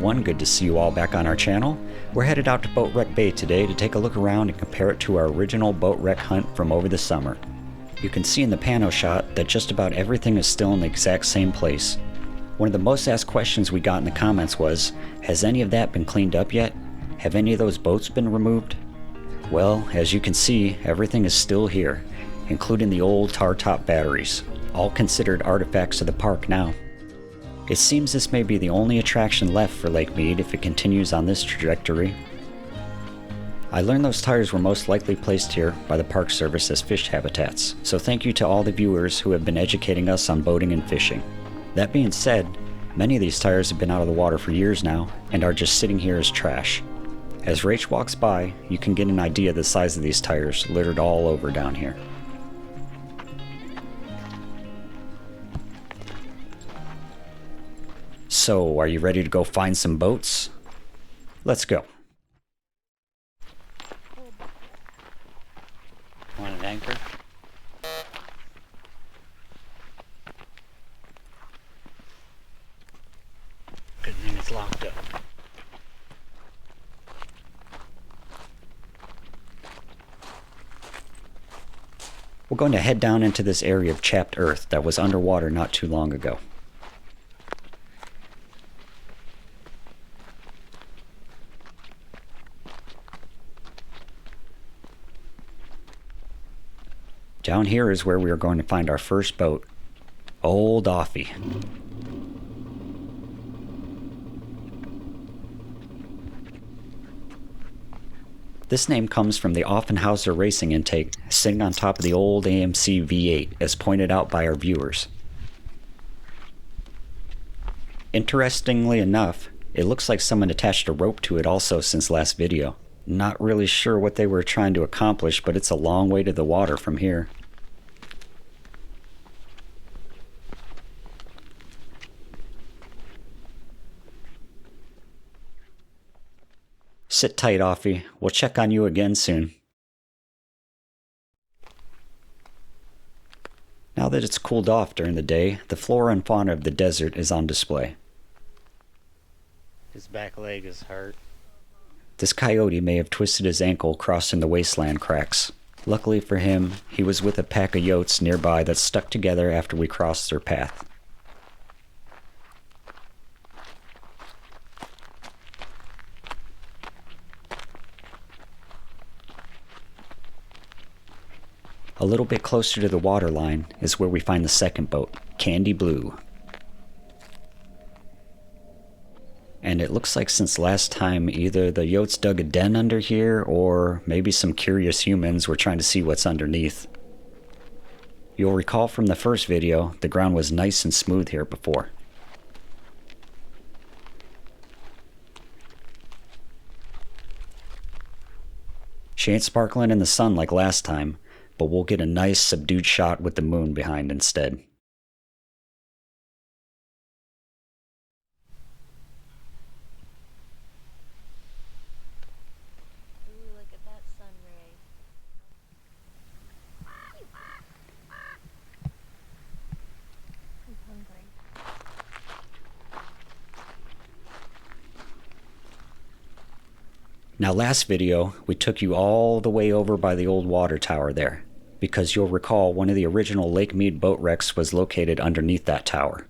everyone, good to see you all back on our channel. We're headed out to Boatwreck Bay today to take a look around and compare it to our original boat wreck hunt from over the summer. You can see in the pano shot that just about everything is still in the exact same place. One of the most asked questions we got in the comments was, has any of that been cleaned up yet? Have any of those boats been removed? Well, as you can see, everything is still here, including the old tar top batteries, all considered artifacts of the park now. It seems this may be the only attraction left for Lake Mead if it continues on this trajectory. I learned those tires were most likely placed here by the Park Service as fish habitats, so thank you to all the viewers who have been educating us on boating and fishing. That being said, many of these tires have been out of the water for years now and are just sitting here as trash. As Rach walks by, you can get an idea of the size of these tires littered all over down here. So, are you ready to go find some boats? Let's go. Want an anchor? Good thing it's locked up. We're going to head down into this area of chapped earth that was underwater not too long ago. Down here is where we are going to find our first boat, Old Offy. This name comes from the Offenhauser racing intake sitting on top of the old AMC V8, as pointed out by our viewers. Interestingly enough, it looks like someone attached a rope to it also since last video. Not really sure what they were trying to accomplish, but it's a long way to the water from here. Sit tight, Offy. We'll check on you again soon. Now that it's cooled off during the day, the flora and fauna of the desert is on display. His back leg is hurt. This coyote may have twisted his ankle crossing the wasteland cracks. Luckily for him, he was with a pack of yotes nearby that stuck together after we crossed their path. A little bit closer to the waterline is where we find the second boat, Candy Blue. And it looks like since last time either the yotes dug a den under here or maybe some curious humans were trying to see what's underneath. You'll recall from the first video, the ground was nice and smooth here before. She ain't sparkling in the sun like last time, but we'll get a nice subdued shot with the moon behind instead. Ooh, look at that sun ray. I'm hungry. Now last video, we took you all the way over by the old water tower there, because you'll recall one of the original Lake Mead boat wrecks was located underneath that tower.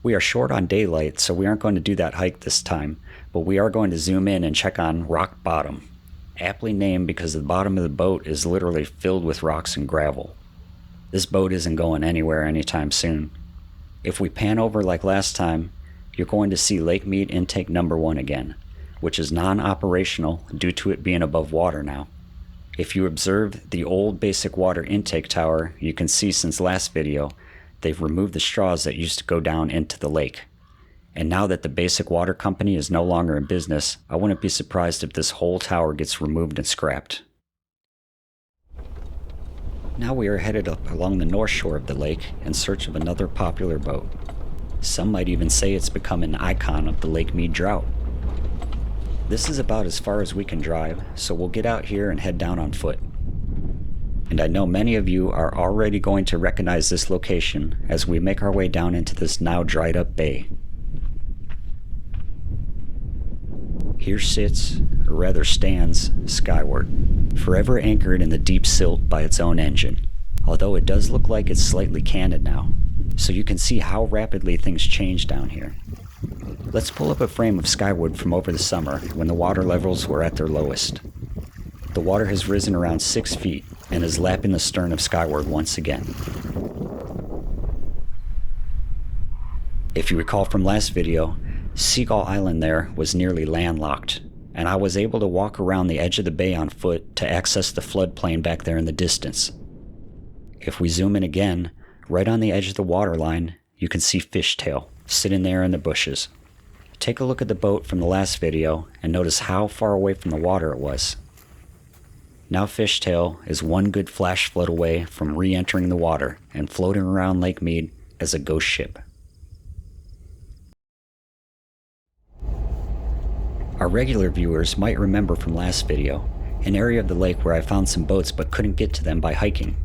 We are short on daylight, so we aren't going to do that hike this time, but we are going to zoom in and check on Rock Bottom, aptly named because the bottom of the boat is literally filled with rocks and gravel. This boat isn't going anywhere anytime soon. If we pan over like last time, you're going to see Lake Mead intake number 1 again, which is non-operational due to it being above water now. If you observe the old basic water intake tower, you can see since last video, they've removed the straws that used to go down into the lake. And now that the basic water company is no longer in business, I wouldn't be surprised if this whole tower gets removed and scrapped. Now we are headed up along the north shore of the lake in search of another popular boat. Some might even say it's become an icon of the Lake Mead Drought. This is about as far as we can drive, so we'll get out here and head down on foot. And I know many of you are already going to recognize this location as we make our way down into this now dried up bay. Here sits, or rather stands, Skyward, forever anchored in the deep silt by its own engine, although it does look like it's slightly canted now, so you can see how rapidly things change down here. Let's pull up a frame of Skyward from over the summer when the water levels were at their lowest. The water has risen around 6 feet and is lapping the stern of Skyward once again. If you recall from last video, Seagull Island there was nearly landlocked, and I was able to walk around the edge of the bay on foot to access the floodplain back there in the distance. If we zoom in again, right on the edge of the waterline, you can see Fishtail sitting there in the bushes. Take a look at the boat from the last video and notice how far away from the water it was. Now Fishtail is one good flash flood away from re-entering the water and floating around Lake Mead as a ghost ship. Our regular viewers might remember from last video an area of the lake where I found some boats but couldn't get to them by hiking.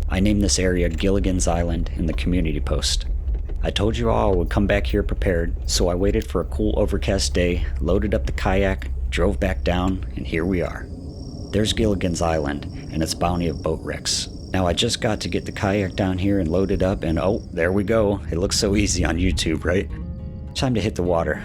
I named this area Gilligan's Island in the community post. I told you all I would come back here prepared, so I waited for a cool overcast day, loaded up the kayak, drove back down, and here we are. There's Gilligan's Island and its bounty of boat wrecks. Now I just got to get the kayak down here and load it up, and oh, there we go. It looks so easy on YouTube, right? Time to hit the water.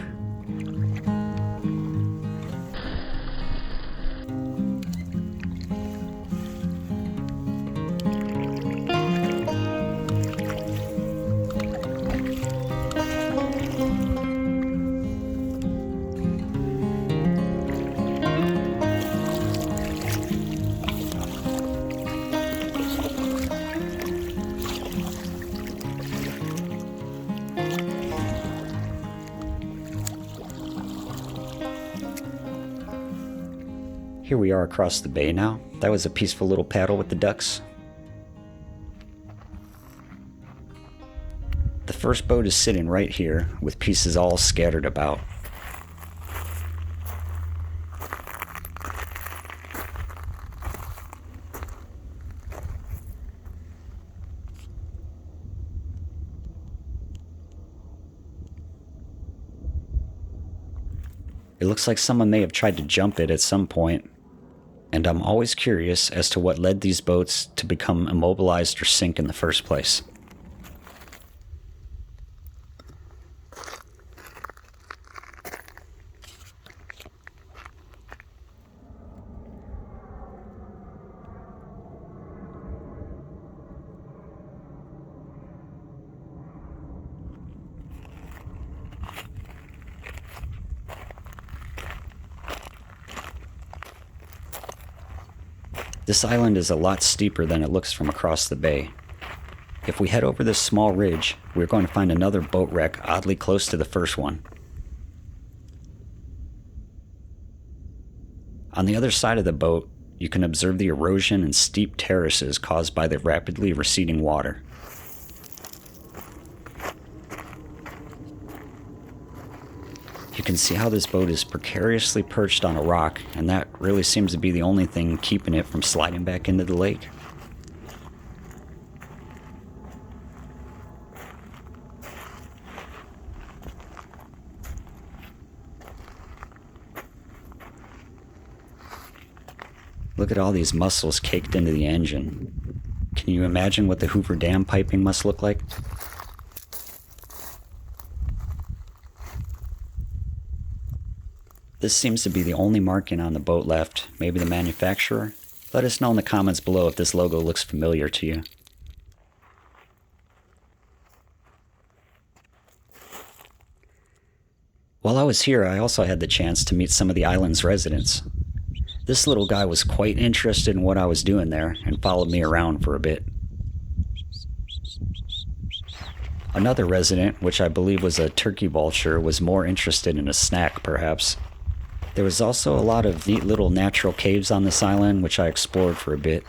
Here we are across the bay now. That was a peaceful little paddle with the ducks. The first boat is sitting right here, with pieces all scattered about. It looks like someone may have tried to jump it at some point, and I'm always curious as to what led these boats to become immobilized or sink in the first place. This island is a lot steeper than it looks from across the bay. If we head over this small ridge, we're going to find another boat wreck oddly close to the first one. On the other side of the boat, you can observe the erosion and steep terraces caused by the rapidly receding water. You can see how this boat is precariously perched on a rock, and that really seems to be the only thing keeping it from sliding back into the lake. Look at all these mussels caked into the engine. Can you imagine what the Hoover Dam piping must look like? This seems to be the only marking on the boat left. Maybe the manufacturer? Let us know in the comments below if this logo looks familiar to you. While I was here, I also had the chance to meet some of the island's residents. This little guy was quite interested in what I was doing there and followed me around for a bit. Another resident, which I believe was a turkey vulture, was more interested in a snack, perhaps. There was also a lot of neat little natural caves on this island, which I explored for a bit.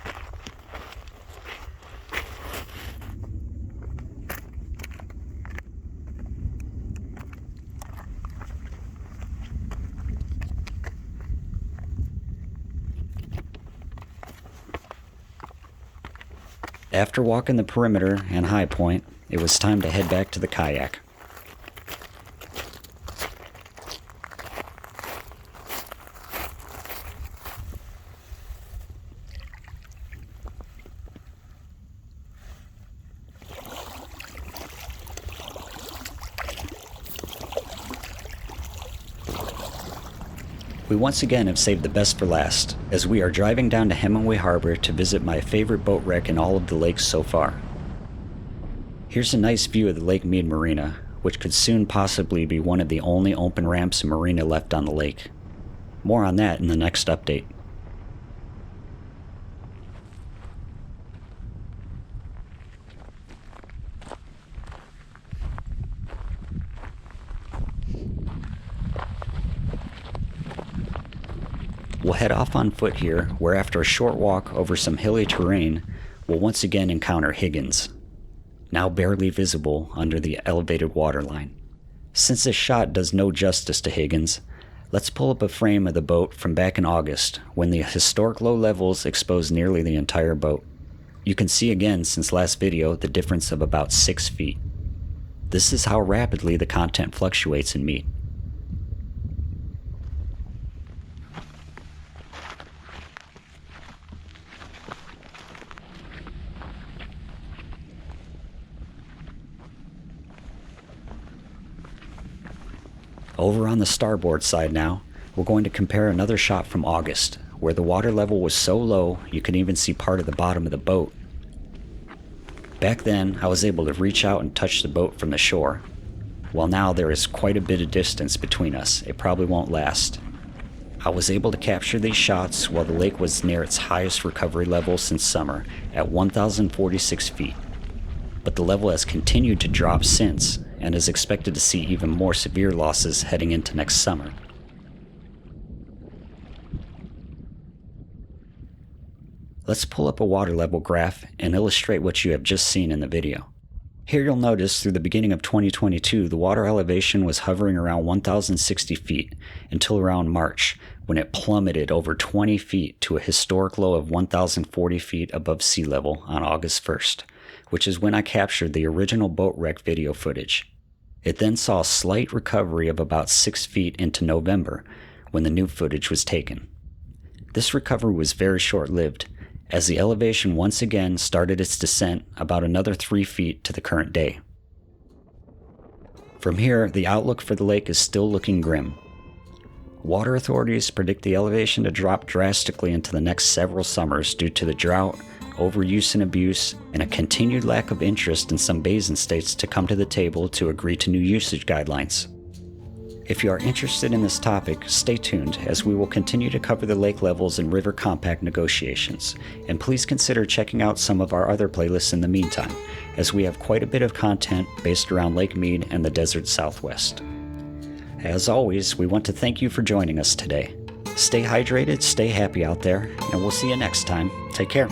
After walking the perimeter and high point, it was time to head back to the kayak. We once again have saved the best for last, as we are driving down to Hemenway Harbor to visit my favorite boat wreck in all of the lakes so far. Here's a nice view of the Lake Mead Marina, which could soon possibly be one of the only open ramps and marina left on the lake. More on that in the next update. We'll head off on foot here, where after a short walk over some hilly terrain, we'll once again encounter HIGGINS, now barely visible under the elevated waterline. Since this shot does no justice to HIGGINS, let's pull up a frame of the boat from back in August, when the historic low levels exposed nearly the entire boat. You can see again since last video the difference of about 6 feet. This is how rapidly the content fluctuates in Mead. Over on the starboard side now, we're going to compare another shot from August, where the water level was so low you can even see part of the bottom of the boat. Back then, I was able to reach out and touch the boat from the shore, while now there is quite a bit of distance between us. It probably won't last. I was able to capture these shots while the lake was near its highest recovery level since summer at 1,046 feet. But the level has continued to drop since, and is expected to see even more severe losses heading into next summer. Let's pull up a water level graph and illustrate what you have just seen in the video. Here you'll notice through the beginning of 2022, the water elevation was hovering around 1,060 feet until around March, when it plummeted over 20 feet to a historic low of 1,040 feet above sea level on August 1st, which is when I captured the original boat wreck video footage. It then saw a slight recovery of about 6 feet into November, when the new footage was taken. This recovery was very short-lived, as the elevation once again started its descent about another 3 feet to the current day. From here, the outlook for the lake is still looking grim. Water authorities predict the elevation to drop drastically into the next several summers due to the drought, overuse and abuse, and a continued lack of interest in some basin states to come to the table to agree to new usage guidelines. If you are interested in this topic, stay tuned as we will continue to cover the lake levels and river compact negotiations, and please consider checking out some of our other playlists in the meantime, as we have quite a bit of content based around Lake Mead and the desert southwest. As always, we want to thank you for joining us today. Stay hydrated, stay happy out there, and we'll see you next time. Take care.